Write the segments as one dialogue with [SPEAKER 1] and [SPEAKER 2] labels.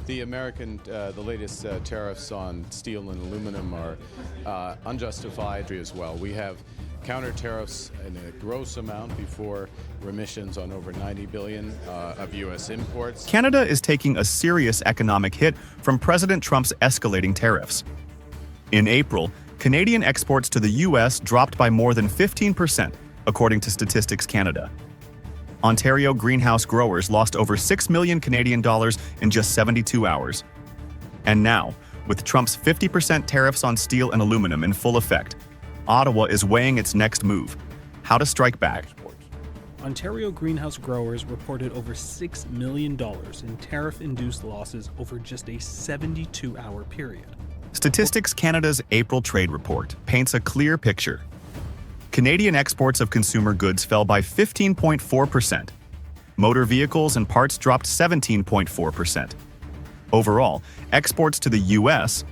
[SPEAKER 1] The latest tariffs on steel and aluminum are unjustified as well. We have counter tariffs in a gross amount before remissions on over 90 billion of U.S. imports.
[SPEAKER 2] Canada is taking a serious economic hit from President Trump's escalating tariffs. In April, Canadian exports to the U.S. dropped by more than 15%, according to Statistics Canada. Ontario greenhouse growers lost over $6 million Canadian dollars in just 72 hours. And now, with Trump's 50% tariffs on steel and aluminum in full effect, Ottawa is weighing its next move: how to strike back.
[SPEAKER 3] Ontario greenhouse growers reported over $6 million in tariff-induced losses over just a 72-hour period.
[SPEAKER 2] Statistics Canada's April trade report paints a clear picture. Canadian exports of consumer goods fell by 15.4%. Motor vehicles and parts dropped 17.4%. Overall, exports to the U.S.,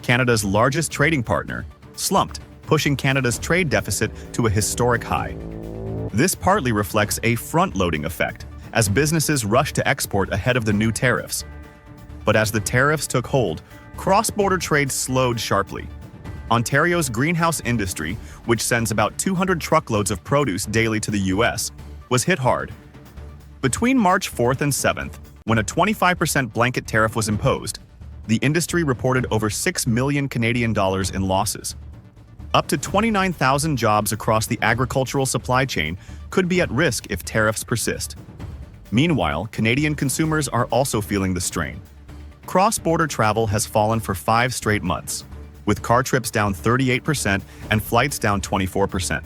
[SPEAKER 2] Canada's largest trading partner, slumped, pushing Canada's trade deficit to a historic high. This partly reflects a front-loading effect, as businesses rushed to export ahead of the new tariffs. But as the tariffs took hold, cross-border trade slowed sharply. Ontario's greenhouse industry, which sends about 200 truckloads of produce daily to the U.S., was hit hard. Between March 4th and 7th, when a 25% blanket tariff was imposed, the industry reported over $6 million Canadian dollars in losses. Up to 29,000 jobs across the agricultural supply chain could be at risk if tariffs persist. Meanwhile, Canadian consumers are also feeling the strain. Cross-border travel has fallen for 5 straight months, with car trips down 38% and flights down 24%.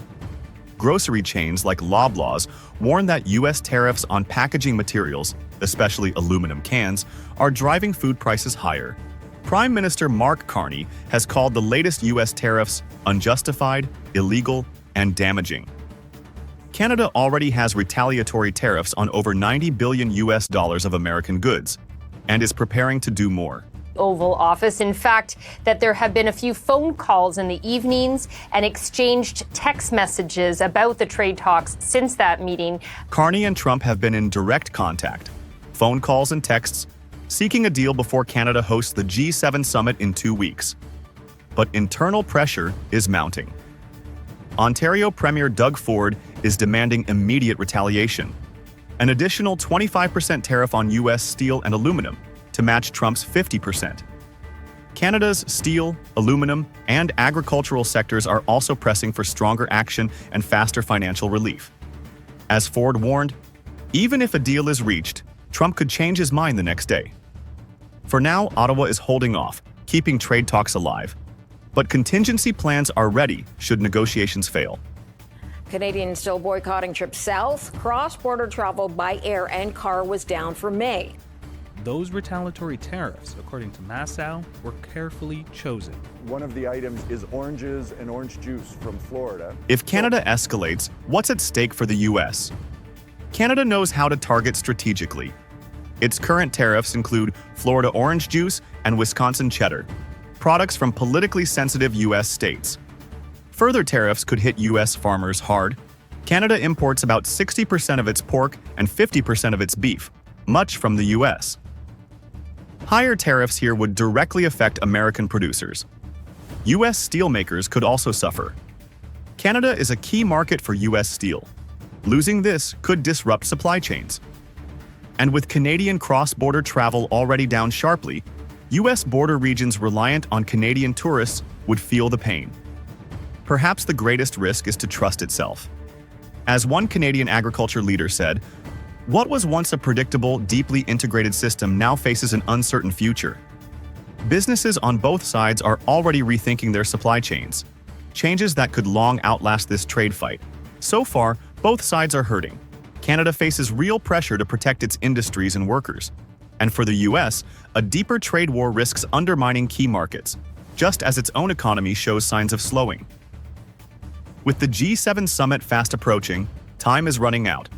[SPEAKER 2] Grocery chains like Loblaws warn that U.S. tariffs on packaging materials, especially aluminum cans, are driving food prices higher. Prime Minister Mark Carney has called the latest U.S. tariffs unjustified, illegal, and damaging. Canada already has retaliatory tariffs on over $90 billion US of American goods, and is preparing to do more.
[SPEAKER 4] Oval Office. In fact, that there have been a few phone calls in the evenings and exchanged text messages about the trade talks since that meeting.
[SPEAKER 2] Carney and Trump have been in direct contact, phone calls and texts, seeking a deal before Canada hosts the G7 summit in 2 weeks. But internal pressure is mounting. Ontario Premier Doug Ford is demanding immediate retaliation, an additional 25% tariff on U.S. steel and aluminum, to match Trump's 50%. Canada's steel, aluminum, and agricultural sectors are also pressing for stronger action and faster financial relief. As Ford warned, even if a deal is reached, Trump could change his mind the next day. For now, Ottawa is holding off, keeping trade talks alive. But contingency plans are ready should negotiations fail.
[SPEAKER 5] Canadians still boycotting trips south. Cross-border travel by air and car was down for May.
[SPEAKER 3] Those retaliatory tariffs, according to Massow, were carefully chosen.
[SPEAKER 6] One of the items is oranges and orange juice from Florida.
[SPEAKER 2] If Canada escalates, what's at stake for the U.S.? Canada knows how to target strategically. Its current tariffs include Florida orange juice and Wisconsin cheddar, products from politically sensitive U.S. states. Further tariffs could hit U.S. farmers hard. Canada imports about 60% of its pork and 50% of its beef, much from the U.S. Higher tariffs here would directly affect American producers. U.S. steelmakers could also suffer. Canada is a key market for U.S. steel. Losing this could disrupt supply chains. And with Canadian cross-border travel already down sharply, U.S. border regions reliant on Canadian tourists would feel the pain. Perhaps the greatest risk is to trust itself. As one Canadian agriculture leader said, "What was once a predictable, deeply integrated system now faces an uncertain future." Businesses on both sides are already rethinking their supply chains, changes that could long outlast this trade fight. So far, both sides are hurting. Canada faces real pressure to protect its industries and workers. And for the U.S., a deeper trade war risks undermining key markets, just as its own economy shows signs of slowing. With the G7 summit fast approaching, time is running out.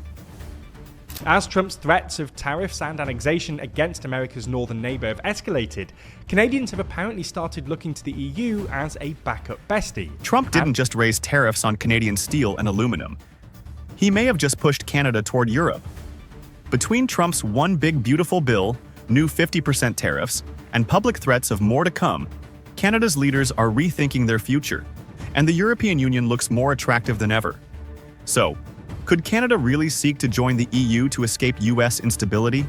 [SPEAKER 7] As Trump's threats of tariffs and annexation against America's northern neighbour have escalated, Canadians have apparently started looking to the EU as a backup bestie.
[SPEAKER 2] Trump didn't just raise tariffs on Canadian steel and aluminum. He may have just pushed Canada toward Europe. Between Trump's One Big Beautiful Bill, new 50% tariffs, and public threats of more to come, Canada's leaders are rethinking their future, and the European Union looks more attractive than ever. So, could Canada really seek to join the EU to escape US instability?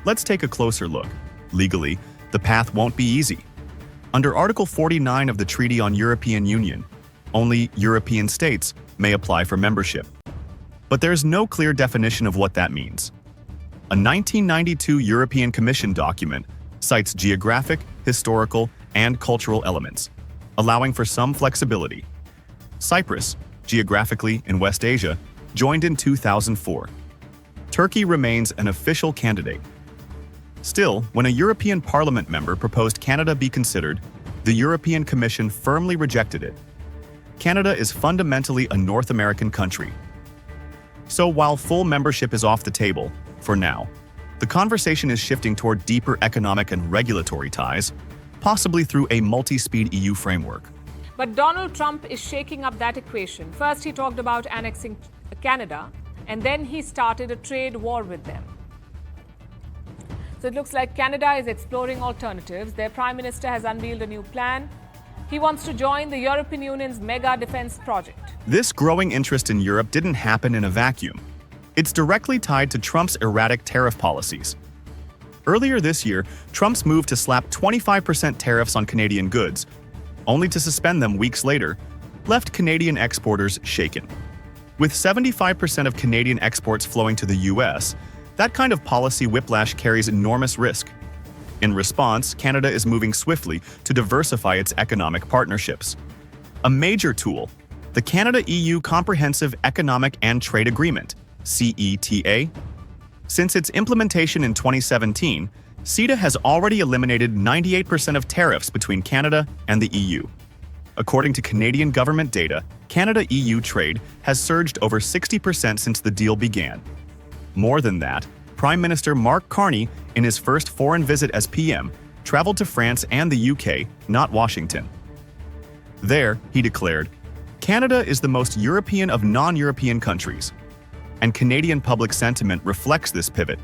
[SPEAKER 2] Let's take a closer look. Legally, the path won't be easy. Under Article 49 of the Treaty on European Union, only European states may apply for membership. But there's no clear definition of what that means. A 1992 European Commission document cites geographic, historical, and cultural elements, allowing for some flexibility. Cyprus, geographically in West Asia, joined in 2004. Turkey remains an official candidate. Still, when a European Parliament member proposed Canada be considered, the European Commission firmly rejected it. Canada is fundamentally a North American country. So while full membership is off the table, for now, the conversation is shifting toward deeper economic and regulatory ties, possibly through a multi-speed EU framework.
[SPEAKER 8] But Donald Trump is shaking up that equation. First, he talked about annexing Canada, and then he started a trade war with them. So it looks like Canada is exploring alternatives. Their Prime Minister has unveiled a new plan. He wants to join the European Union's mega defense project.
[SPEAKER 2] This growing interest in Europe didn't happen in a vacuum. It's directly tied to Trump's erratic tariff policies. Earlier this year, Trump's move to slap 25% tariffs on Canadian goods, only to suspend them weeks later, left Canadian exporters shaken. With 75% of Canadian exports flowing to the US, that kind of policy whiplash carries enormous risk. In response, Canada is moving swiftly to diversify its economic partnerships. A major tool, the Canada-EU Comprehensive Economic and Trade Agreement, CETA. Since its implementation in 2017, CETA has already eliminated 98% of tariffs between Canada and the EU. According to Canadian government data, Canada-EU trade has surged over 60% since the deal began. More than that, Prime Minister Mark Carney, in his first foreign visit as PM, traveled to France and the UK, not Washington. There, he declared, "Canada is the most European of non-European countries." And Canadian public sentiment reflects this pivot.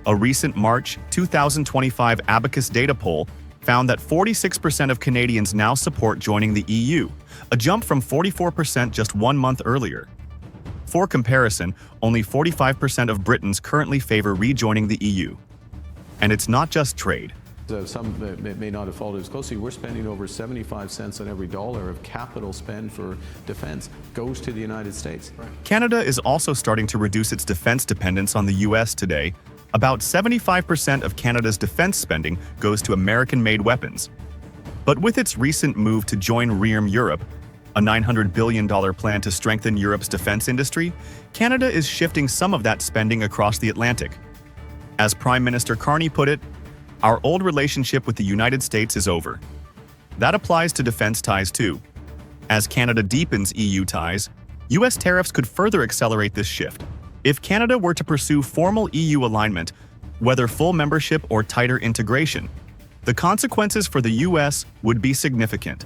[SPEAKER 2] A recent March 2025 Abacus data poll found that 46% of Canadians now support joining the EU, a jump from 44% just 1 month earlier. For comparison, only 45% of Britons currently favor rejoining the EU. And it's not just trade.
[SPEAKER 1] Some may not have followed as closely. We're spending over 75 cents on every dollar of capital spend for defense goes to the United States.
[SPEAKER 2] Canada is also starting to reduce its defense dependence on the US today. About 75% of Canada's defense spending goes to American-made weapons. But with its recent move to join REARM Europe, a $900 billion plan to strengthen Europe's defense industry, Canada is shifting some of that spending across the Atlantic. As Prime Minister Carney put it, "Our old relationship with the United States is over." That applies to defense ties too. As Canada deepens EU ties, US tariffs could further accelerate this shift. If Canada were to pursue formal EU alignment, whether full membership or tighter integration, the consequences for the US would be significant.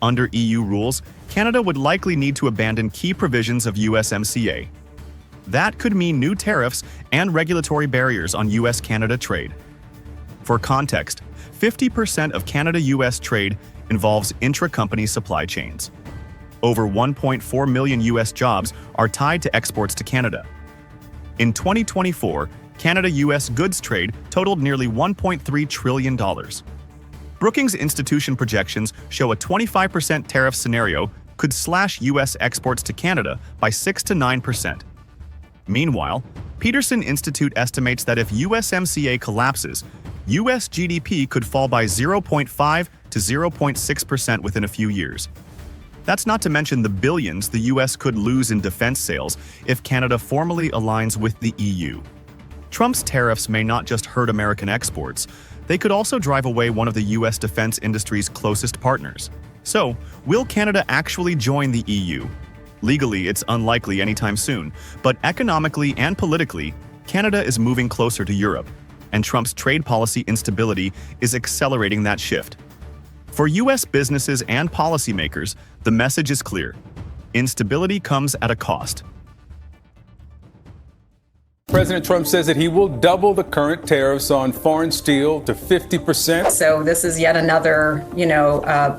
[SPEAKER 2] Under EU rules, Canada would likely need to abandon key provisions of USMCA. That could mean new tariffs and regulatory barriers on US-Canada trade. For context, 50% of Canada-US trade involves intra-company supply chains. Over 1.4 million US jobs are tied to exports to Canada. In 2024, Canada-US goods trade totaled nearly $1.3 trillion. Brookings Institution projections show a 25% tariff scenario could slash US exports to Canada by 6 to 9%. Meanwhile, Peterson Institute estimates that if USMCA collapses, US GDP could fall by 0.5 to 0.6% within a few years. That's not to mention the billions the US could lose in defense sales if Canada formally aligns with the EU. Trump's tariffs may not just hurt American exports, they could also drive away one of the US defense industry's closest partners. So, will Canada actually join the EU? Legally, it's unlikely anytime soon, but economically and politically, Canada is moving closer to Europe, and Trump's trade policy instability is accelerating that shift. For US businesses and policymakers, the message is clear. Instability comes at a cost.
[SPEAKER 9] President Trump says that he will double the current tariffs on foreign steel to 50%.
[SPEAKER 10] So this is yet another,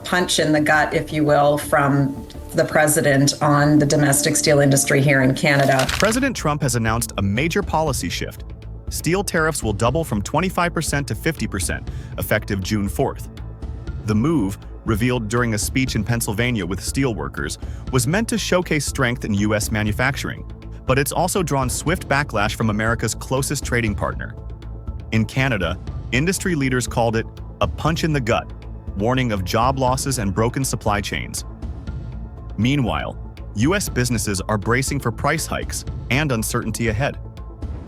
[SPEAKER 10] punch in the gut, if you will, from the president on the domestic steel industry here in Canada.
[SPEAKER 2] President Trump has announced a major policy shift. Steel tariffs will double from 25% to 50%, effective June 4th. The move, revealed during a speech in Pennsylvania with steelworkers, was meant to showcase strength in U.S. manufacturing, but it's also drawn swift backlash from America's closest trading partner. In Canada, industry leaders called it a punch in the gut, warning of job losses and broken supply chains. Meanwhile, U.S. businesses are bracing for price hikes and uncertainty ahead.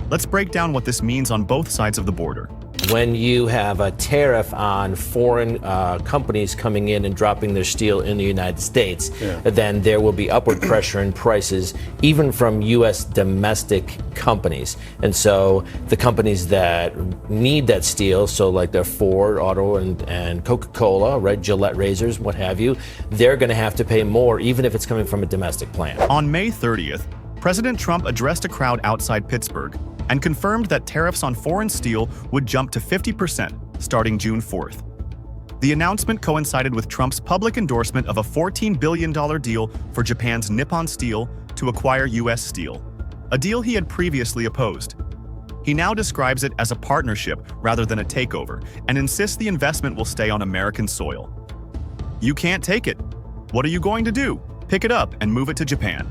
[SPEAKER 2] Let's break down what this means on both sides of the border.
[SPEAKER 11] When you have a tariff on foreign companies coming in and dropping their steel in the United States, then there will be upward pressure in prices, even from U.S. domestic companies. And so the companies that need that steel, so like their Ford, Auto, and Coca-Cola, right, Gillette razors, what have you, they're going to have to pay more, even if it's coming from a domestic plant.
[SPEAKER 2] On May 30th, President Trump addressed a crowd outside Pittsburgh and confirmed that tariffs on foreign steel would jump to 50% starting June 4th. The announcement coincided with Trump's public endorsement of a $14 billion deal for Japan's Nippon Steel to acquire U.S. steel, a deal he had previously opposed. He now describes it as a partnership rather than a takeover and insists the investment will stay on American soil. You can't take it. What are you going to do? Pick it up and move it to Japan.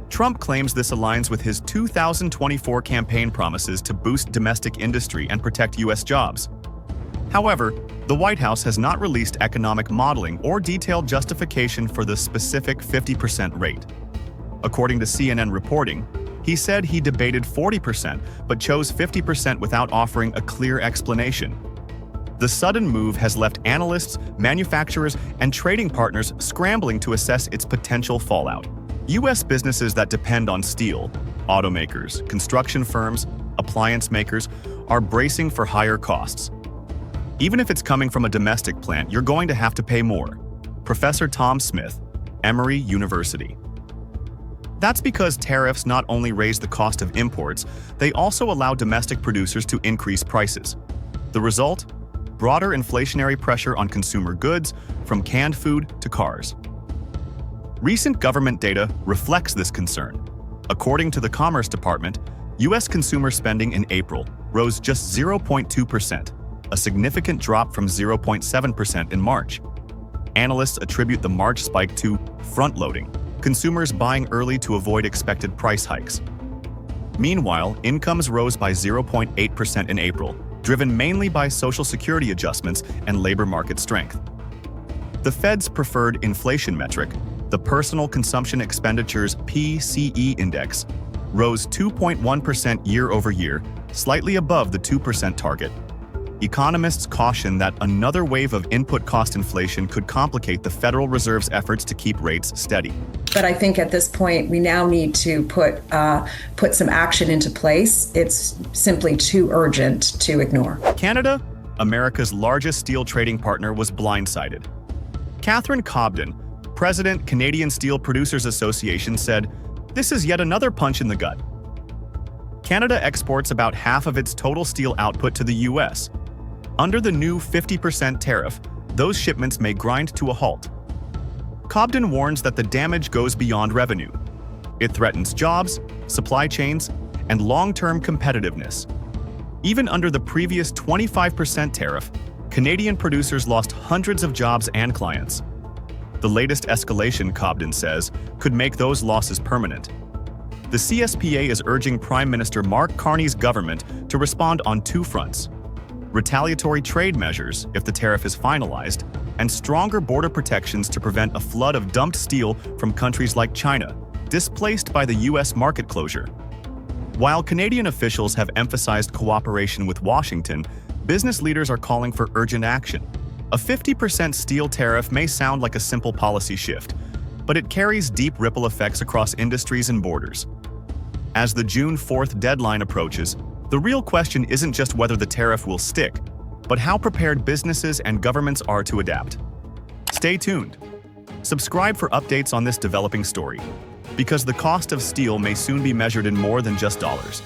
[SPEAKER 2] Trump claims this aligns with his 2024 campaign promises to boost domestic industry and protect U.S. jobs. However, the White House has not released economic modeling or detailed justification for the specific 50% rate. According to CNN reporting, he said he debated 40% but chose 50% without offering a clear explanation. The sudden move has left analysts, manufacturers, and trading partners scrambling to assess its potential fallout. U.S. businesses that depend on steel, automakers, construction firms, appliance makers, are bracing for higher costs. Even if it's coming from a domestic plant, you're going to have to pay more. Professor Tom Smith, Emory University. That's because tariffs not only raise the cost of imports, they also allow domestic producers to increase prices. The result? Broader inflationary pressure on consumer goods, from canned food to cars. Recent government data reflects this concern. According to the Commerce Department, U.S. consumer spending in April rose just 0.2%, a significant drop from 0.7% in March. Analysts attribute the March spike to front-loading, consumers buying early to avoid expected price hikes. Meanwhile, incomes rose by 0.8% in April, driven mainly by Social Security adjustments and labor market strength. The Fed's preferred inflation metric, the Personal Consumption Expenditures PCE index, rose 2.1% year-over-year, slightly above the 2% target. Economists caution that another wave of input cost inflation could complicate the Federal Reserve's efforts to keep rates steady.
[SPEAKER 10] But I think at this point, we now need to put some action into place. It's simply too urgent to ignore.
[SPEAKER 2] Canada, America's largest steel trading partner, was blindsided. Catherine Cobden, President, Canadian Steel Producers Association, said, "This is yet another punch in the gut." Canada exports about half of its total steel output to the U.S. Under the new 50% tariff, those shipments may grind to a halt. Cobden warns that the damage goes beyond revenue. It threatens jobs, supply chains, and long-term competitiveness. Even under the previous 25% tariff, Canadian producers lost hundreds of jobs and clients. The latest escalation, Cobden says, could make those losses permanent. The CSPA is urging Prime Minister Mark Carney's government to respond on two fronts: retaliatory trade measures if the tariff is finalized, and stronger border protections to prevent a flood of dumped steel from countries like China, displaced by the U.S. market closure. While Canadian officials have emphasized cooperation with Washington, business leaders are calling for urgent action. A 50% steel tariff may sound like a simple policy shift, but it carries deep ripple effects across industries and borders. As the June 4th deadline approaches, the real question isn't just whether the tariff will stick, but how prepared businesses and governments are to adapt. Stay tuned. Subscribe for updates on this developing story, because the cost of steel may soon be measured in more than just dollars.